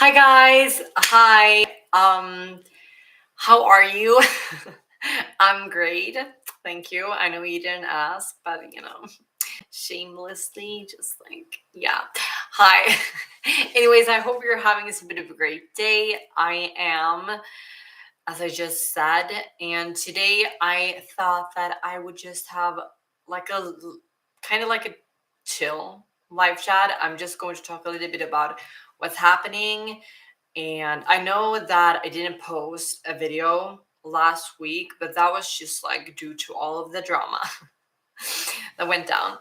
Hi guys. Hi. How are you? I'm great. Thank you. I know you didn't ask, but shamelessly just like yeah. Hi. Anyways, I hope you're having a bit of a great day. I am, as I just said, and today I thought that I would just have like kind of like a chill live chat. I'm just going to talk a little bit about what's happening, and I know that I didn't post a video last week, but that was just like due to all of the drama that went down.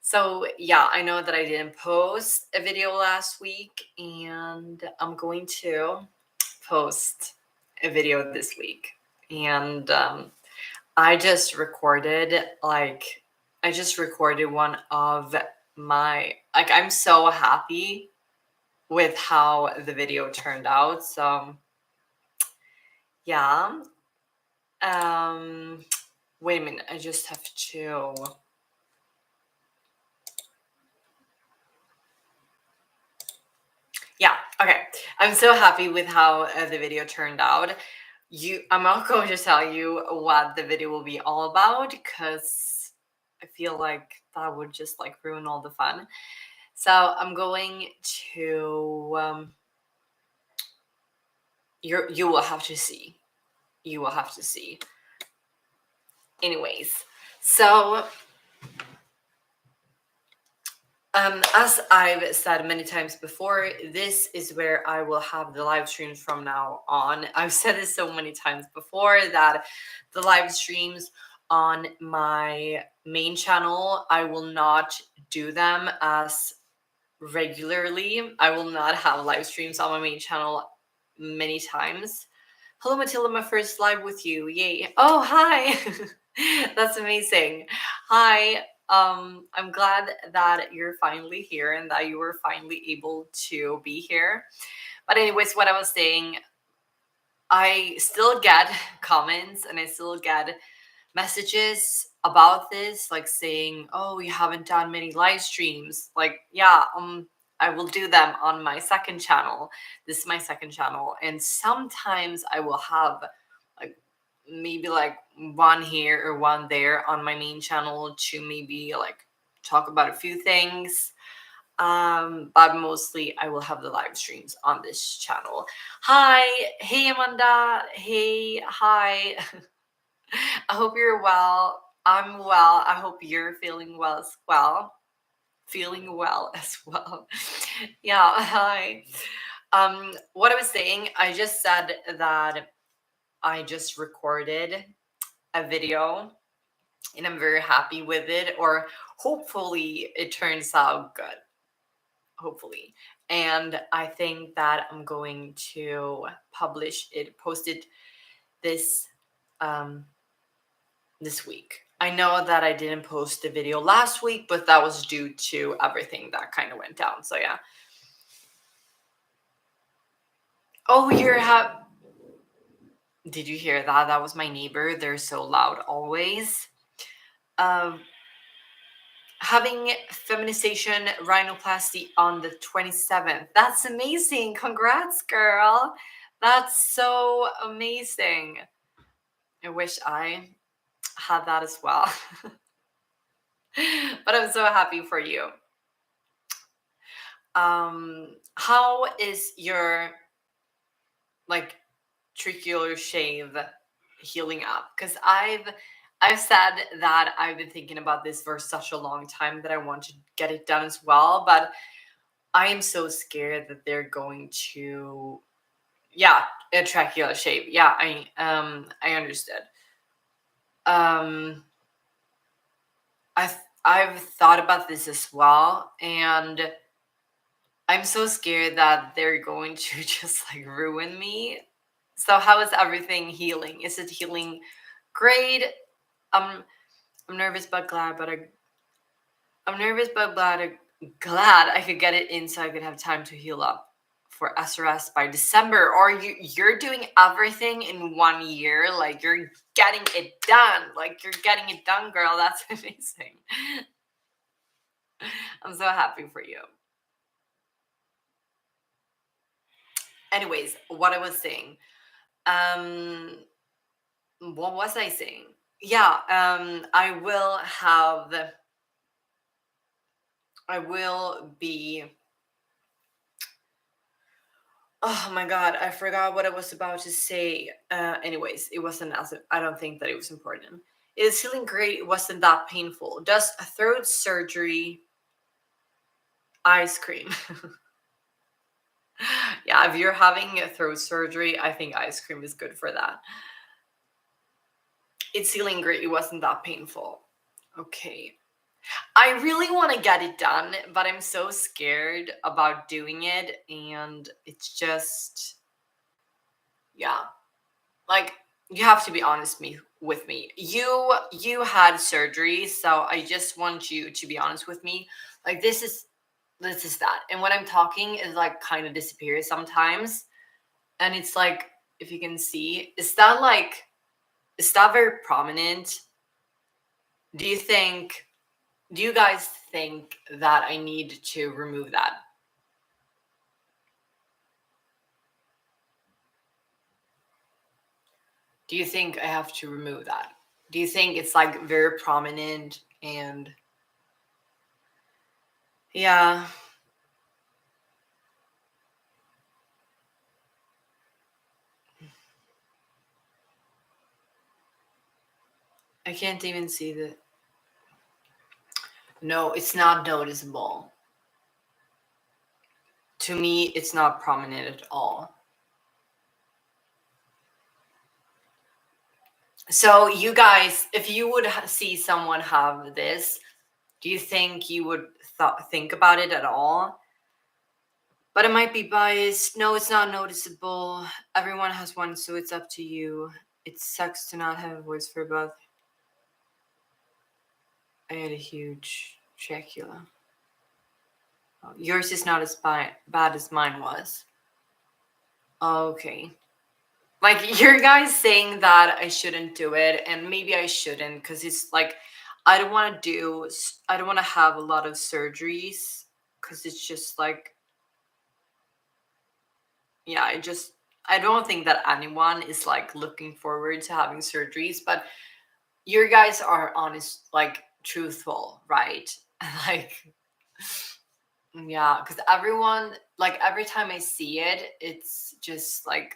So, yeah, I know that I didn't post a video last week, and I'm going to post a video this week. And I just recorded, one of I'm so happy with how the video turned out. So yeah. Um Wait a minute, I just have to. Yeah, okay. I'm so happy with how the video turned out. I'm not going to tell you what the video will be all about because I feel like that would just like ruin all the fun. So I'm going to you will have to see. You will have to see. Anyways, so as I've said many times before, this is where I will have the live streams from now on. I've said this so many times before that the live streams on my main channel, I will not do them as regularly. I will not have live streams on my main channel many times. Hello, Matilda, my first live with you. Yay. Oh, hi. That's amazing. Hi. I'm glad that you're finally here and that you were finally able to be here. But anyways, what I was saying, I still get comments and I still get messages about this, like saying, "Oh, you haven't done many live streams." Like, yeah, I will do them on my second channel. This is my second channel, and sometimes I will have like maybe like one here or one there on my main channel to maybe like talk about a few things. But mostly I will have the live streams on this channel. Hi, hey Amanda, hey, hi. I hope you're well. I'm well. I hope you're feeling well as well. Feeling well as well. Yeah, hi. What I was saying, I just said that I just recorded a video and I'm very happy with it, or hopefully it turns out good. Hopefully. And I think that I'm going to post it this um this week. I know that I didn't post the video last week, but that was due to everything that kind of went down. So yeah. Oh, did you hear that? That was my neighbor. They're so loud always. Um, Having feminization rhinoplasty on the 27th. That's amazing. Congrats, girl. That's so amazing. I wish I had that as well. But I'm so happy for you. How is your like tracheal shave healing up? Because I've said that I've been thinking about this for such a long time that I want to get it done as well, but I am so scared that they're going to, yeah, a tracheal shave. Yeah, I understood. um I've thought about this as well, and I'm so scared that they're going to just like ruin me. So how is everything healing? Is it healing great? I'm I'm nervous but glad, I'm nervous but glad I could get it in so I could have time to heal up for SRS by December. Or you're doing everything in 1 year, like you're getting it done. Like you're getting it done, girl. That's amazing. I'm so happy for you. Anyways, what I was saying. Um, what was I saying? Yeah, I will be. Oh my god, I forgot what I was about to say. Anyways, it wasn't as I don't think that it was important. It is feeling great. It wasn't that painful. Does a throat surgery ice cream? Yeah, if you're having a throat surgery, I think ice cream is good for that. It's feeling great. It wasn't that painful. Okay. I really want to get it done, but I'm so scared about doing it. And it's just, yeah. Like, you have to be honest with me. You had surgery, so I just want you to be honest with me. Like, this is that. And when I'm talking, it like kind of disappears sometimes. And it's like, if you can see, is that very prominent? Do you think, do you guys think that I need to remove that? Do you think I have to remove that? Do you think it's like very prominent and yeah, I can't even see the. No, it's not noticeable. To me, it's not prominent at all. So, you guys, if you would see someone have this, do you think you would think about it at all? But it might be biased. No, it's not noticeable. Everyone has one, so it's up to you. It sucks to not have a voice for both. I had a huge trachea. Oh, yours is not as bad as mine was. Okay. Like, your guys saying that I shouldn't do it, and maybe I shouldn't, because it's like, I don't want to have a lot of surgeries, because it's just like, yeah, I don't think that anyone is like looking forward to having surgeries, but your guys are honest, like truthful, right? Like, yeah, because everyone, like, every time I see it, it's just like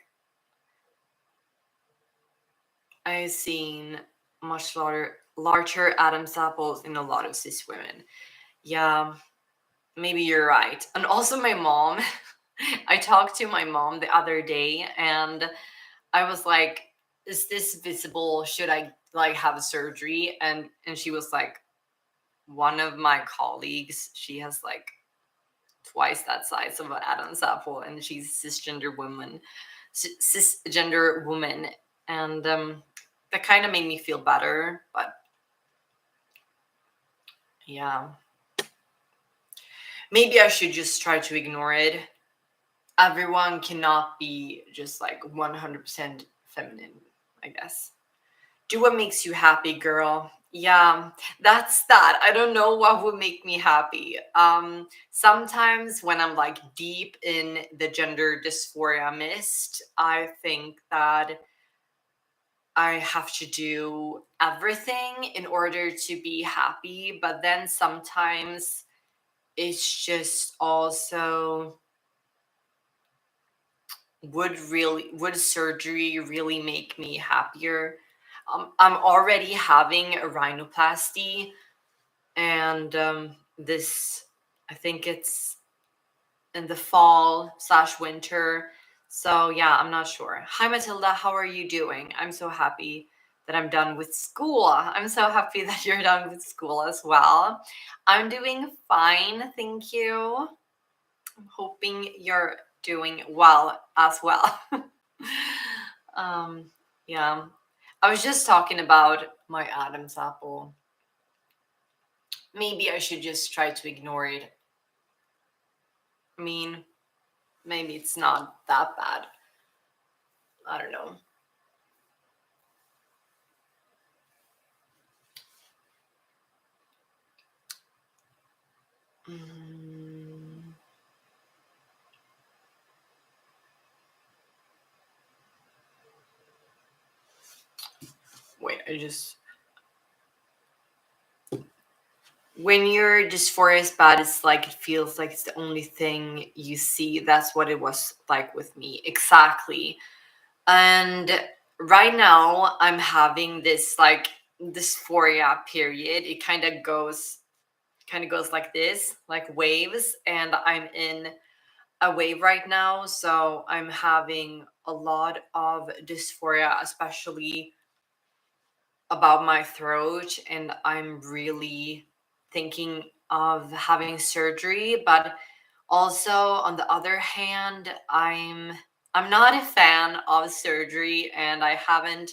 I've seen much larger Adam's apples in a lot of cis women. Yeah, maybe you're right. And also my mom, I talked to my mom the other day and I was like, is this visible? Should I like have a surgery? And she was like, one of my colleagues, she has like twice that size of an Adam's apple, and she's cisgender woman, and that kind of made me feel better. But yeah, maybe I should just try to ignore it. Everyone cannot be just like 100% feminine, I guess. Do what makes you happy, girl. Yeah, that's that. I don't know what would make me happy. Sometimes when I'm like deep in the gender dysphoria mist, I think that I have to do everything in order to be happy, but then sometimes it's just also, would surgery really make me happier? I'm already having a rhinoplasty, and this, I think it's in the fall slash winter. So yeah, I'm not sure. Hi Matilda, how are you doing? I'm so happy that I'm done with school. I'm so happy that you're done with school as well. I'm doing fine, thank you. I'm hoping you're doing well as well. um, yeah, I was just talking about my Adam's apple. Maybe I should just try to ignore it. I mean, maybe it's not that bad. I don't know. Mm, I just when your dysphoria is bad, it's like it feels like it's the only thing you see. That's what it was like with me. Exactly. And right now I'm having this like dysphoria period. It kind of goes like this, like waves, and I'm in a wave right now. So I'm having a lot of dysphoria, especially about my throat, and I'm really thinking of having surgery. But also on the other hand, I'm not a fan of surgery, and I haven't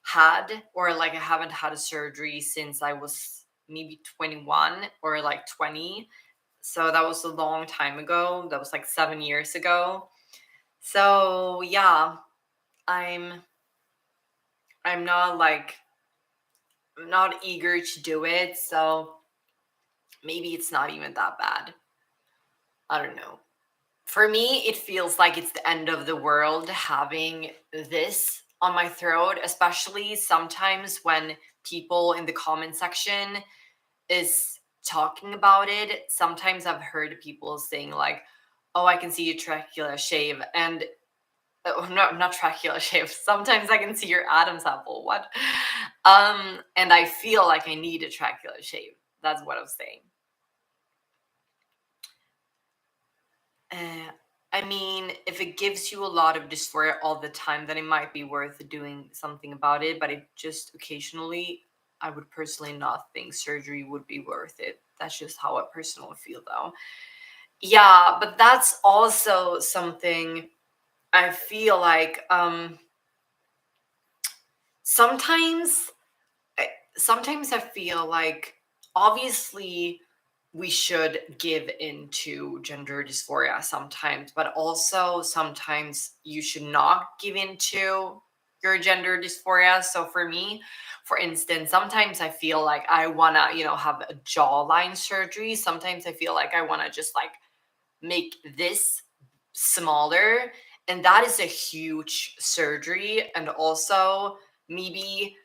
had a surgery since I was maybe 21 or like 20. So that was a long time ago. That was like 7 years ago. So yeah, I'm I'm not like I'm not eager to do it. So maybe it's not even that bad. I don't know. For me, it feels like it's the end of the world having this on my throat, especially sometimes when people in the comment section is talking about it. Sometimes I've heard people saying like, "Oh, I can see your trachea shave," and oh, no, not trachea shave. Sometimes I can see your Adam's apple. What? And I feel like I need a trachea shave. That's what I'm saying. Uh, I mean, if it gives you a lot of dysphoria all the time, then it might be worth doing something about it. But it just occasionally, I would personally not think surgery would be worth it. That's just how I personally feel, though. Yeah, but that's also something I feel like sometimes I, sometimes I feel like obviously we should give into gender dysphoria sometimes, but also sometimes you should not give into your gender dysphoria. So for me, for instance, sometimes I feel like I wanna, have a jawline surgery. Sometimes I feel like I wanna just like make this smaller, and that is a huge surgery. And also maybe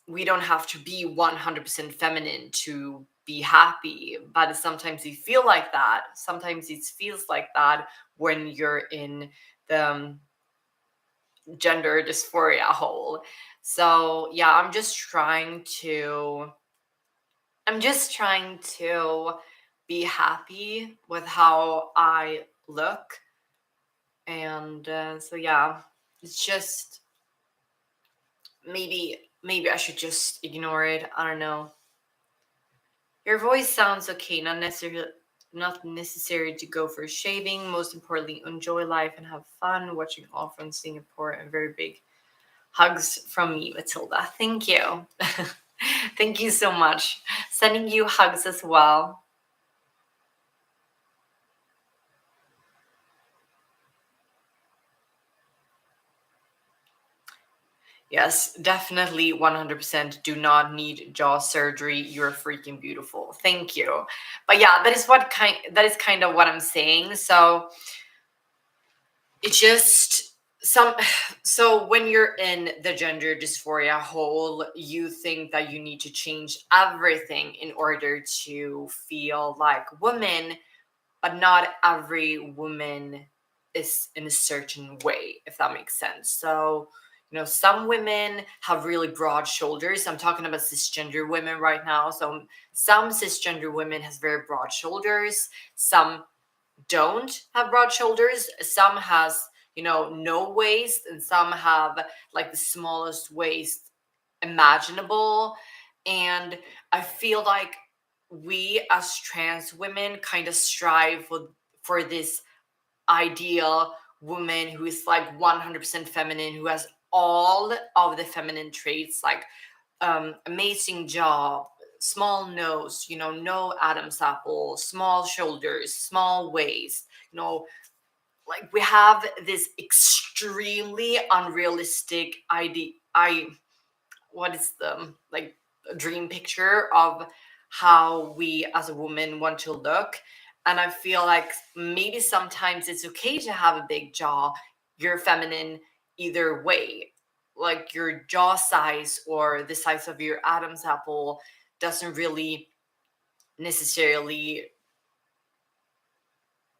we don't have to be 100% feminine to be happy, but sometimes you feel like that. Sometimes it feels like that when you're in the gender dysphoria hole. So yeah, I'm just trying to be happy with how I look. And so yeah, it's just maybe I should just ignore it. I don't know. Your voice sounds okay, not necessary to go for shaving. Most importantly, enjoy life and have fun watching all from Singapore, and very big hugs from me, Matilda. Thank you. Thank you so much. Sending you hugs as well. Yes, definitely 100% do not need jaw surgery. You're freaking beautiful. Thank you. But yeah, that is kind of what I'm saying. So it's just some so when you're in the gender dysphoria hole, you think that you need to change everything in order to feel like woman, but not every woman is in a certain way, if that makes sense. So some women have really broad shoulders. I'm talking about cisgender women right now. So some cisgender women has very broad shoulders. Some don't have broad shoulders. Some has no waist, and some have like the smallest waist imaginable. And I feel like we as trans women kind of strive for this ideal woman who is like 100% feminine, who has all of the feminine traits, like amazing jaw, small nose, no Adam's apple, small shoulders, small waist, like we have this extremely unrealistic idea. What is the like dream picture of how we as a woman want to look. And I feel like maybe sometimes it's okay to have a big jaw. You're feminine either way. like your jaw size or the size of your Adam's apple doesn't really necessarily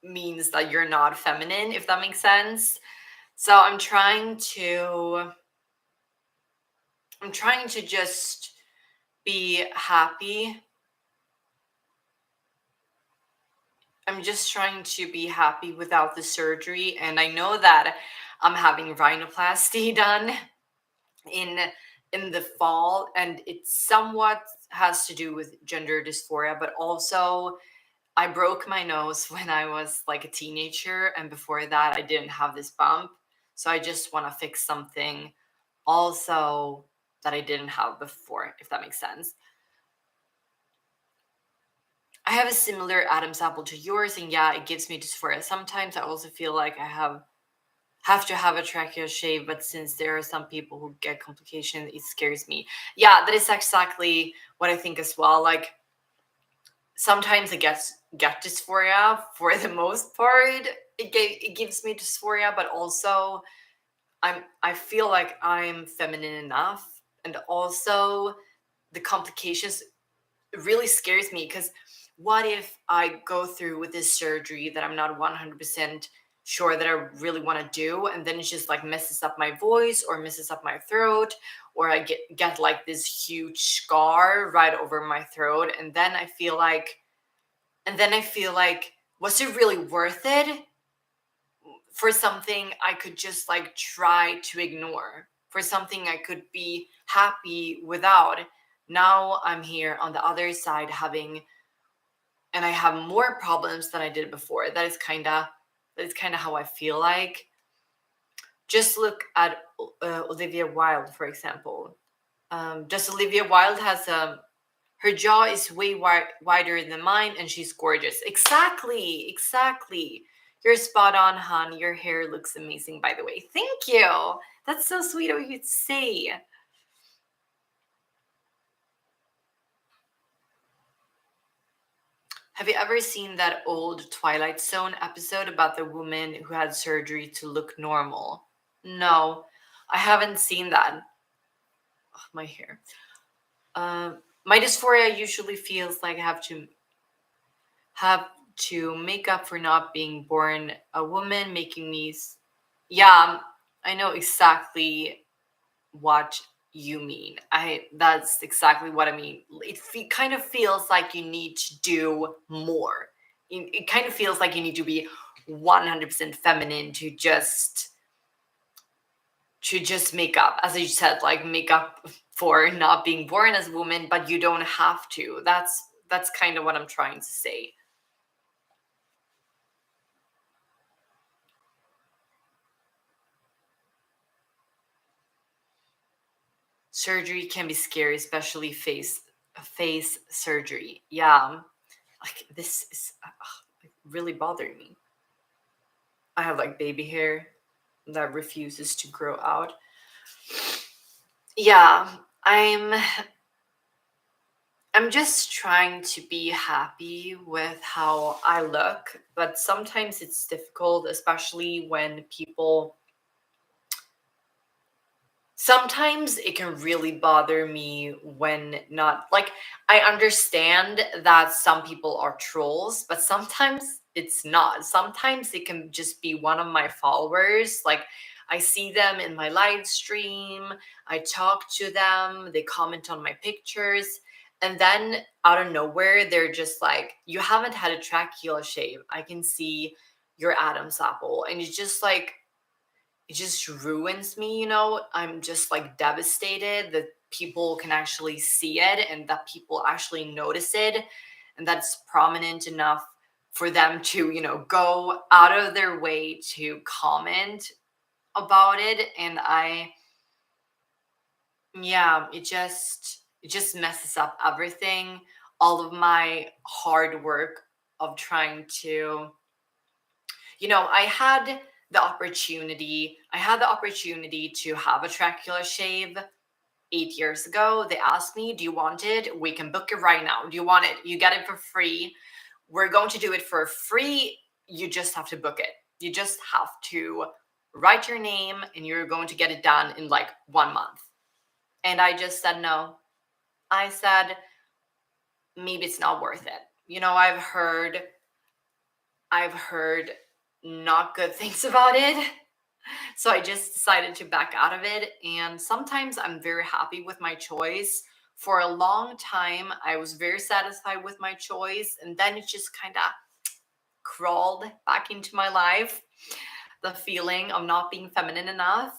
means that you're not feminine, if that makes sense. So I'm trying to just be happy. I'm just trying to be happy without the surgery. And I know that I'm having rhinoplasty done in in the fall, and it somewhat has to do with gender dysphoria, but also I broke my nose when I was like a teenager, and before that I didn't have this bump. So I just want to fix something also that I didn't have before, if that makes sense. I have a similar Adam's apple to yours, and yeah, it gives me dysphoria. Sometimes I also feel like I have to have a tracheal shave, but since there are some people who get complications, it scares me. Yeah, that is exactly what I think as well. Like sometimes I get dysphoria. For the most part, it gives me dysphoria, but also I feel like I'm feminine enough, and also the complications really scares me because what if I go through with this surgery that I'm not 100% sure that I really want to do, and then it just like messes up my voice or messes up my throat, or I get like this huge scar right over my throat, and then I feel like, was it really worth it for something I could just like try to ignore, for something I could be happy without? Now I'm here on the other side having, and I have more problems than I did before. That is kind of how I feel like. Just look at Olivia Wilde, for example. Just Olivia Wilde has her jaw is way wider than mine, and she's gorgeous. Exactly, exactly. You're spot on, hon. Your hair looks amazing, by the way. Thank you. That's so sweet of you to say. Have you ever seen that old Twilight Zone episode about the woman who had surgery to look normal? No, I haven't seen that. Ugh, my hair. My dysphoria usually feels like I have to make up for not being born a woman, making me. Yeah, I know exactly what you mean. That's exactly what I mean. It kind of feels like you need to do more. It kind of feels like you need to be 100% feminine to just make up, as you said, like make up for not being born as a woman, but you don't have to. That's kind of what I'm trying to say. Surgery can be scary, especially face surgery. Yeah, like this is like, really bothering me. I have like baby hair that refuses to grow out. Yeah, I'm just trying to be happy with how I look, but sometimes it's difficult, especially when people. Sometimes it can really bother me when not like, I understand that some people are trolls, but sometimes it's not. Sometimes it can just be one of my followers. Like I see them in my live stream, I talk to them, they comment on my pictures, and then out of nowhere they're just like, you haven't had a tracheal shave. I can see your Adam's apple. And it's just like, it just ruins me, I'm just like devastated that people can actually see it and that people actually notice it and that's prominent enough for them to, go out of their way to comment about it. And yeah, it just messes up everything. All of my hard work of trying to, I had the opportunity to have a tracheal shave 8 years ago. They asked me, do you want it? We can book it right now. Do you want it? You get it for free. We're going to do it for free. You just have to book it. You just have to write your name and you're going to get it done in like 1 month. And I just said no. I said, maybe it's not worth it. I've heard not good things about it. So I just decided to back out of it. And sometimes I'm very happy with my choice. For a long time, I was very satisfied with my choice. And then it just kind of crawled back into my life, the feeling of not being feminine enough.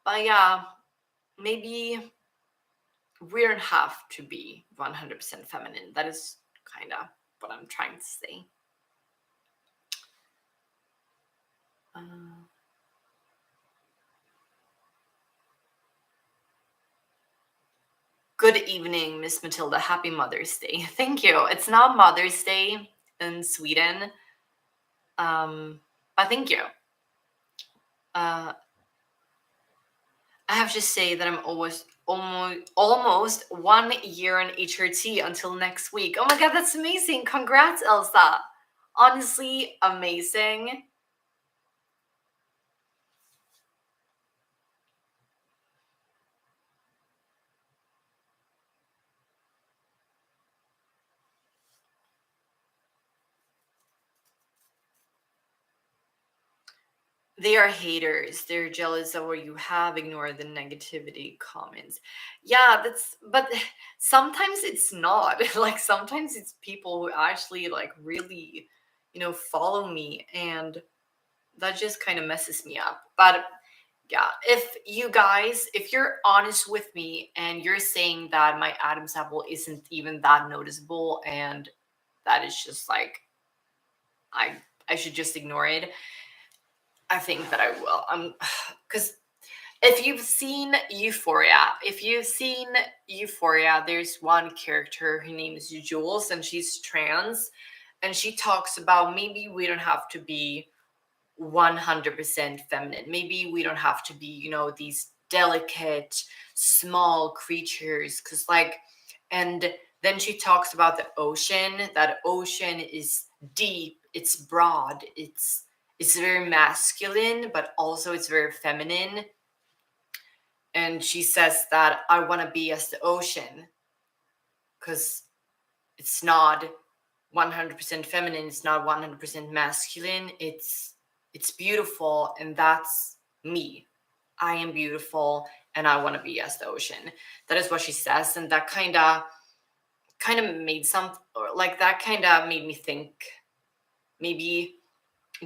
But yeah, maybe we don't have to be 100% feminine. That is kind of what I'm trying to say. Good evening, Miss Matilda. Happy Mother's Day. Thank you. It's not Mother's Day in Sweden. But thank you. Uh, I have to say that I'm almost 1 year in HRT until next week. Oh my god, that's amazing. Congrats, Elsa. Honestly, amazing. They are haters. They're jealous of what you have, ignore the negativity comments. Yeah, but sometimes it's not. Like sometimes it's people who actually like really, follow me, and that just kind of messes me up. But yeah, if you're honest with me and you're saying that my Adam's apple isn't even that noticeable and that is just like I I should just ignore it, I think that I will. Because if you've seen Euphoria, there's one character, her name is Jules, and she's trans, and she talks about maybe we don't have to be 100% feminine. Maybe we don't have to be, these delicate, small creatures. And then she talks about the ocean. That ocean is deep, it's broad, it's very masculine, but also it's very feminine. And she says that I want to be as the ocean because it's not 100% feminine, it's not 100% masculine, it's beautiful, and that's me. I am beautiful and I want to be as the ocean. That is what she says, and that kind of made that kind of made me think, maybe,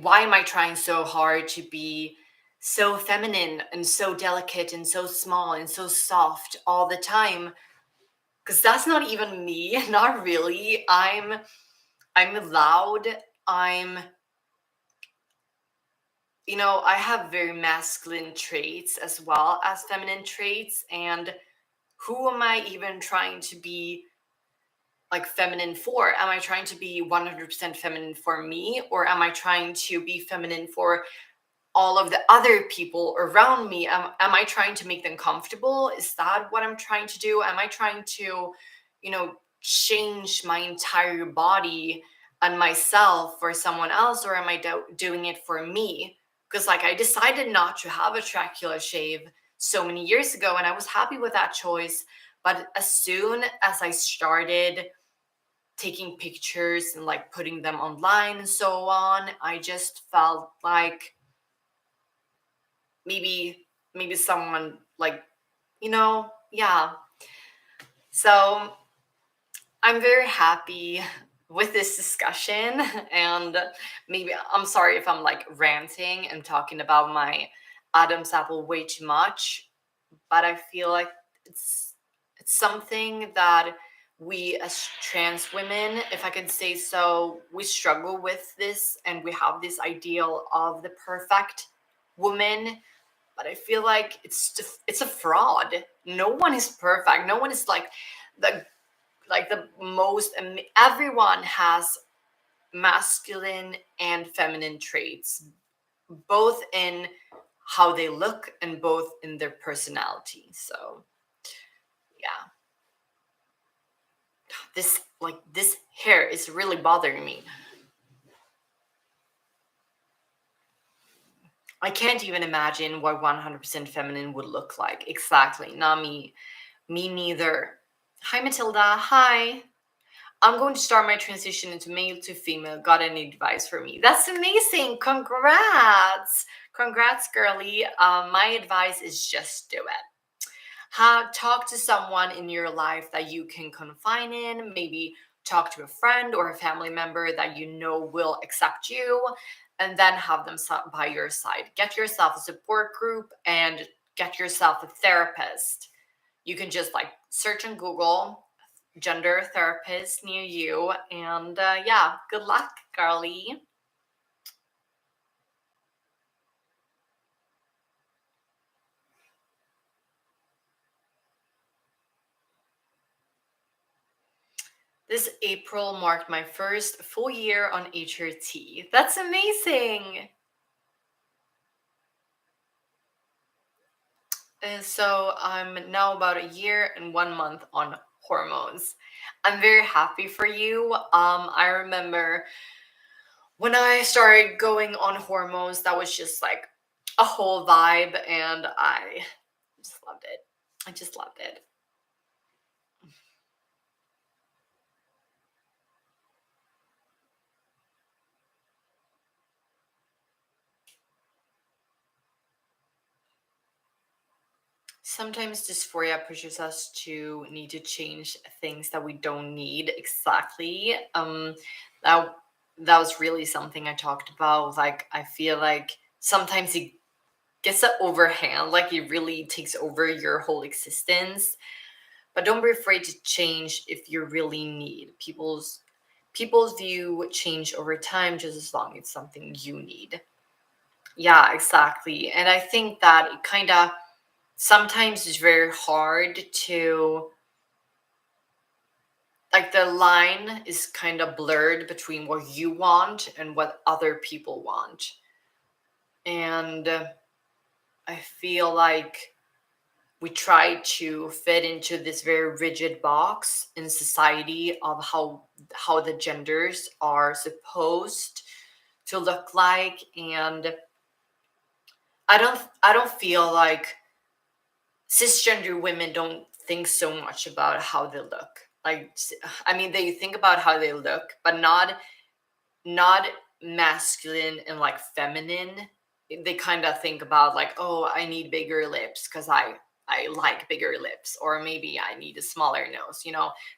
why am I trying so hard to be so feminine and so delicate and so small and so soft all the time? Because that's not even me. Not really. I'm loud. I have very masculine traits as well as feminine traits. And who am I even trying to be like feminine for? Am I trying to be 100% feminine for me? Or am I trying to be feminine for all of the other people around me? Am I trying to make them comfortable? Is that what I'm trying to do? Am I trying to, change my entire body and myself for someone else? Or am I doing it for me? Because I decided not to have a tracheal shave so many years ago, and I was happy with that choice. But as soon as I started taking pictures and putting them online and so on, I just felt like maybe someone yeah. So I'm very happy with this discussion, and maybe I'm sorry if I'm ranting and talking about my Adam's apple way too much, but I feel like it's something that we as trans women, if I can say so, we struggle with this, and we have this ideal of the perfect woman. But I feel like it's a fraud. No one is perfect. No one is the the most. Everyone has masculine and feminine traits, both in how they look and both in their personality. So yeah, this hair is really bothering me. I can't even imagine what 100% feminine would look like. Exactly. Not me. Me neither. Hi, Matilda. Hi. I'm going to start my transition into male to female. Got any advice for me? That's amazing. Congrats. Congrats, girly. My advice is just do it. Talk to someone in your life that you can confine in. Maybe talk to a friend or a family member that you know will accept you, and then have them by your side. Get yourself a support group and get yourself a therapist. You can just like search on Google gender therapist near you, and yeah, good luck, girly. This April marked my first full year on HRT. That's amazing. And so I'm now about a year and 1 month on hormones. I'm very happy for you. I remember when I started going on hormones, that was just like a whole vibe, and I just loved it. I just loved it. Sometimes dysphoria pushes us to need to change things that we don't need exactly. That that was really something I talked about. Like I feel like sometimes it gets the overhand, like it really takes over your whole existence. But don't be afraid to change if you really need. People's view change over time just as long as it's something you need. Yeah, exactly. And I think that it kind of sometimes it's very hard to, like, the line is kind of blurred between what you want and what other people want. And I feel like we try to fit into this very rigid box in society of how the genders are supposed to look like. And I don't feel like cisgender women don't think so much about how they look. Like, I mean, they think about how they look, but not masculine and like feminine. They kind of think about like, oh, I need bigger lips because I like bigger lips, or maybe I need a smaller nose.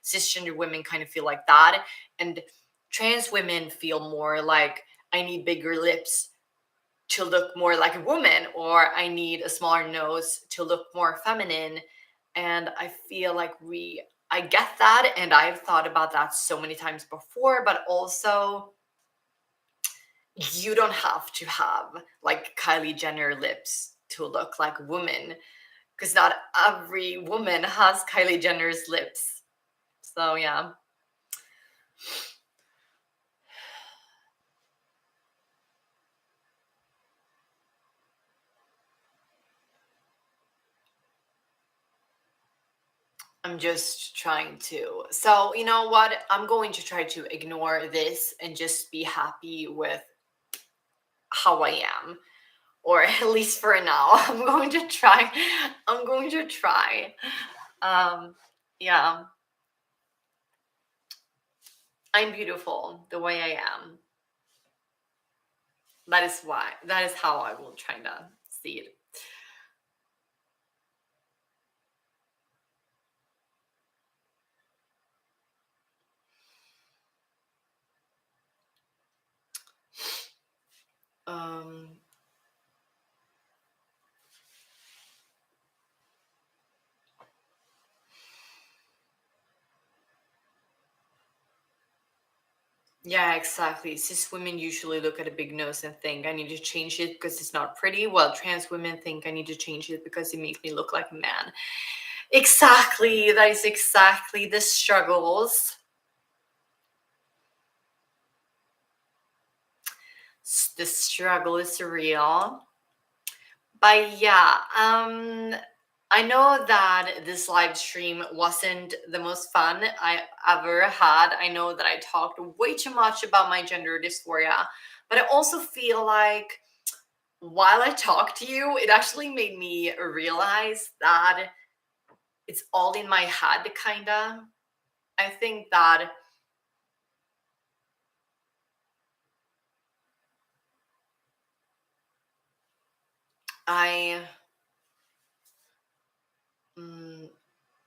Cisgender women kind of feel like that, and trans women feel more like I need bigger lips to look more like a woman, or I need a smaller nose to look more feminine. And I feel like I get that, and I've thought about that so many times before, but also you don't have to have like Kylie Jenner lips to look like a woman, because not every woman has Kylie Jenner's lips. So yeah. I'm just trying to. So, you know what? I'm going to try to ignore this and just be happy with how I am. Or at least for now. I'm going to try. I'm going to try. Um, yeah, I'm beautiful the way I am. That is how I will try to see it. Um, Yeah, exactly. Cis women usually look at a big nose and think, I need to change it because it's not pretty. While trans women think, I need to change it because it makes me look like a man. Exactly. That is exactly the struggles. The struggle is real. But yeah, I know that this live stream wasn't the most fun I ever had. I know that I talked way too much about my gender dysphoria, but I also feel like while I talk to you, it actually made me realize that it's all in my head, kinda. I think that I mm,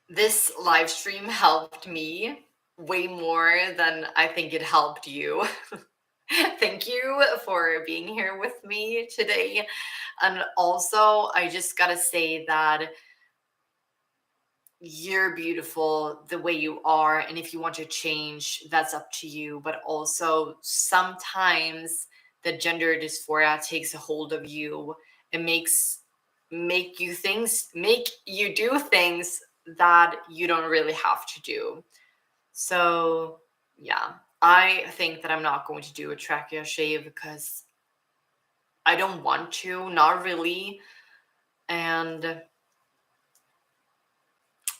this live stream helped me way more than I think it helped you. Thank you for being here with me today. And also, I just gotta say that you're beautiful the way you are. And if you want to change, that's up to you. But also, sometimes the gender dysphoria takes a hold of you and make you do things that you don't really have to do. So yeah, I think that I'm not going to do a trachea shave because I don't want to, not really. And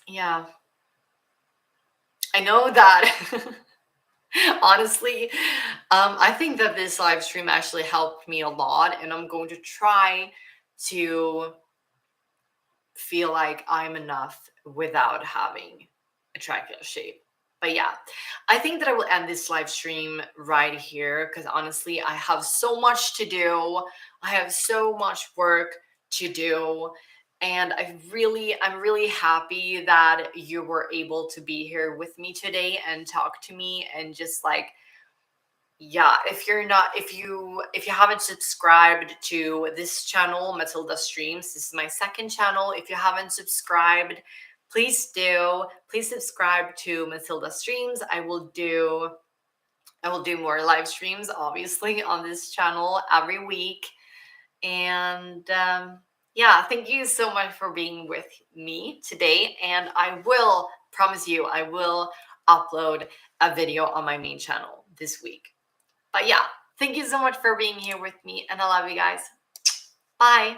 yeah, I know that honestly, I think that this live stream actually helped me a lot, and I'm going to try to feel like I'm enough without having a trachea shape. But yeah, I think that I will end this live stream right here because honestly, I have so much to do. I have so much work to do. And I'm really happy that you were able to be here with me today and talk to me and just like, yeah, if you haven't subscribed to this channel, Matilda Streams, this is my second channel. If you haven't subscribed, please do. Please subscribe to Matilda Streams. I will do more live streams, obviously, on this channel every week. And yeah, thank you so much for being with me today. And I will promise you, I will upload a video on my main channel this week. But yeah, thank you so much for being here with me, and I love you guys. Bye.